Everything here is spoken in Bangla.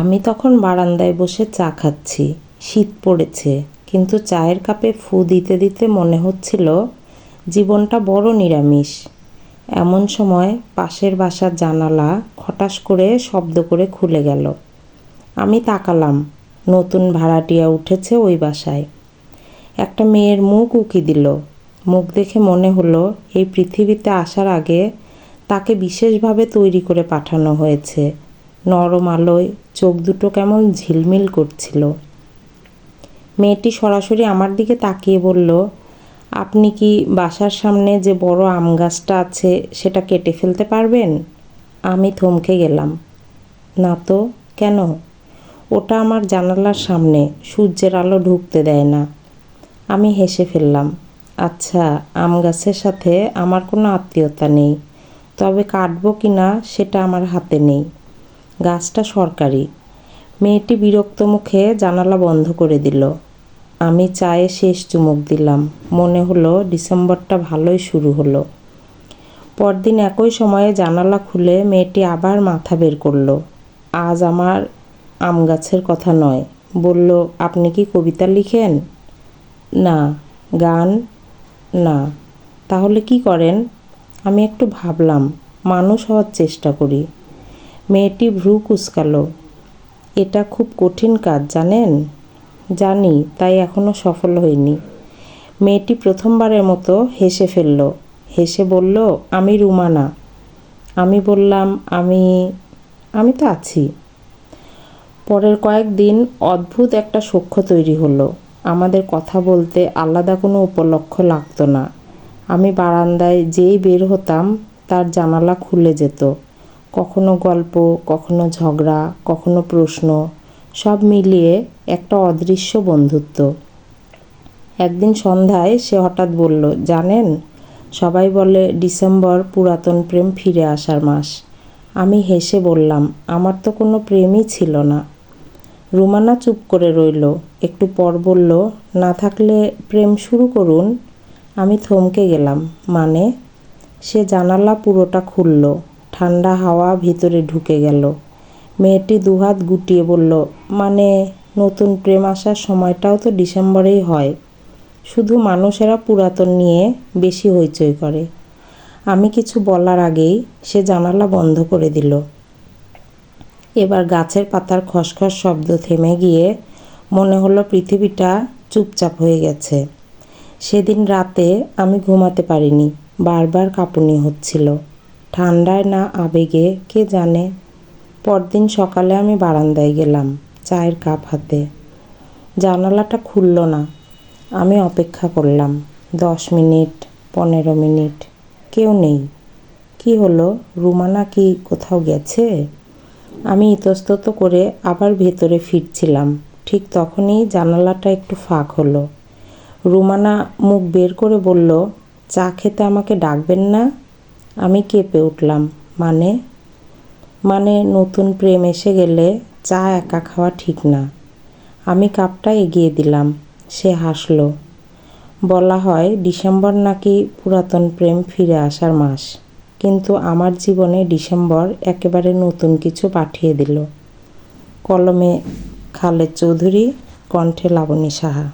আমি তখন বারান্দায় বসে চা খাচ্ছি। শীত পড়েছে, কিন্তু চায়ের কাপে ফু দিতে দিতে মনে হচ্ছিল জীবনটা বড় নিরামিষ। এমন সময় পাশের বাসার জানালা খটাস করে শব্দ করে খুলে গেল। আমি তাকালাম, নতুন ভাড়াটিয়া উঠেছে ওই বাসায়। একটা মেয়ের মুখ উকি দিল। মুখ দেখে মনে হলো এই পৃথিবীতে আসার আগে তাকে বিশেষভাবে তৈরি করে পাঠানো হয়েছে। নরম আলোয় চোখ দুটো কেমন ঝিলমিল করছিল। মেয়েটি সরাসরি আমার দিকে তাকিয়ে বলল, আপনি কি বাসার সামনে যে বড় আম গাছটা আছে সেটা কেটে ফেলতে পারবেন? আমি থমকে গেলাম। না তো, কেন? ওটা আমার জানালার সামনে, সূর্যের আলো ঢুকতে দেয় না। আমি হেসে ফেললাম। আচ্ছা, আম গাছের সাথে আমার কোনো আত্মীয়তা নেই, তবে কাটবো কি না সেটা আমার হাতে নেই। গাছটা সরকারি। মেয়েটি বিরক্ত মুখে জানালা বন্ধ করে দিল। আমি চায়ে শেষ চুমুক দিলাম। মনে হলো ডিসেম্বরটা ভালোই শুরু হলো। পরদিন একই সময়ে জানালা খুলে মেয়েটি আবার মাথা বের করলো। আজ আমার আম গাছের কথা নয়। বলল, আপনি কি কবিতা লিখেন? না। গান? না। তাহলে কি করেন? আমি একটু ভাবলাম, মানুষ হওয়ার চেষ্টা করি। মেয়েটি ভ্রু কুঁচকালো। এটা খুব কঠিন কাজ, জানেন? জানি, তাই এখনো সফল হইনি। মেয়েটি প্রথমবারের মতো হেসে ফেলল। হেসে বলল, আমি রুমানা। আমি বললাম, আমি তো আছি। পরের কয়েকদিন অদ্ভুত একটা সখ্য তৈরি হলো। আমাদের কথা বলতে আলাদা কোনো উপলক্ষ লাগতো না। আমি বারান্দায় যেই বের হতাম তার জানালা খুলে যেত। কখনো গল্প, কখনো ঝগড়া, কখনো প্রশ্ন, সব মিলিয়ে একটা অদৃশ্য বন্ধুত্ব। একদিন সন্ধ্যায় সে হঠাৎ বলল, জানেন, সবাই বলে ডিসেম্বর পুরাতন প্রেম ফিরে আসার মাস। আমি হেসে বললাম, আমার তো কোনো প্রেমই ছিল না। রুমানা চুপ করে রইল। একটু পর বলল, না থাকলে প্রেম শুরু করুন। আমি থমকে গেলাম। মানে? সে জানালা পুরোটা খুলল। ঠান্ডা হাওয়া ভিতরে ঢুকে গেল। মেয়েটি দুহাত গুটিয়ে বলল, মানে নতুন প্রেম আসার সময়টাও তো ডিসেম্বরেই হয়, শুধু মানুষেরা পুরাতন নিয়ে বেশি হইচই করে। আমি কিছু বলার আগেই সে জানালা বন্ধ করে দিল। এবার গাছের পাতার খসখস শব্দ থেমে গিয়ে মনে হলো পৃথিবীটা চুপচাপ হয়ে গেছে। সেদিন রাতে আমি ঘুমাতে পারিনি। বারবার কাঁপুনি হচ্ছিল। ঠান্ডায় না আবেগে কে জানে। পরদিন সকালে আমি বারান্দায় গেলাম, চায়ের কাপ হাতে। জানালাটা খুলল না। আমি অপেক্ষা করলাম। 10 মিনিট, 15 মিনিট, কেউ নেই। কি হলো? রুমানা কি কোথাও গেছে? আমি ইতস্তত করে আবার ভেতরে ফিরছিলাম। ঠিক তখনই জানালাটা একটু ফাঁক হলো। রুমানা মুখ বের করে বলল, চা খেতে আমাকে ডাকবেন না? আমি কেঁপে উঠলাম। মানে নতুন প্রেম এসে গেলে চা একা খাওয়া ঠিক না। আমি কাপটা এগিয়ে দিলাম। সে হাসল। বলা হয় ডিসেম্বর নাকি পুরাতন প্রেম ফিরে আসার মাস, কিন্তু আমার জীবনে ডিসেম্বর একেবারে নতুন কিছু পাঠিয়ে দিল। কলমে খালেদ চৌধুরী, কণ্ঠে লাবণী সাহা।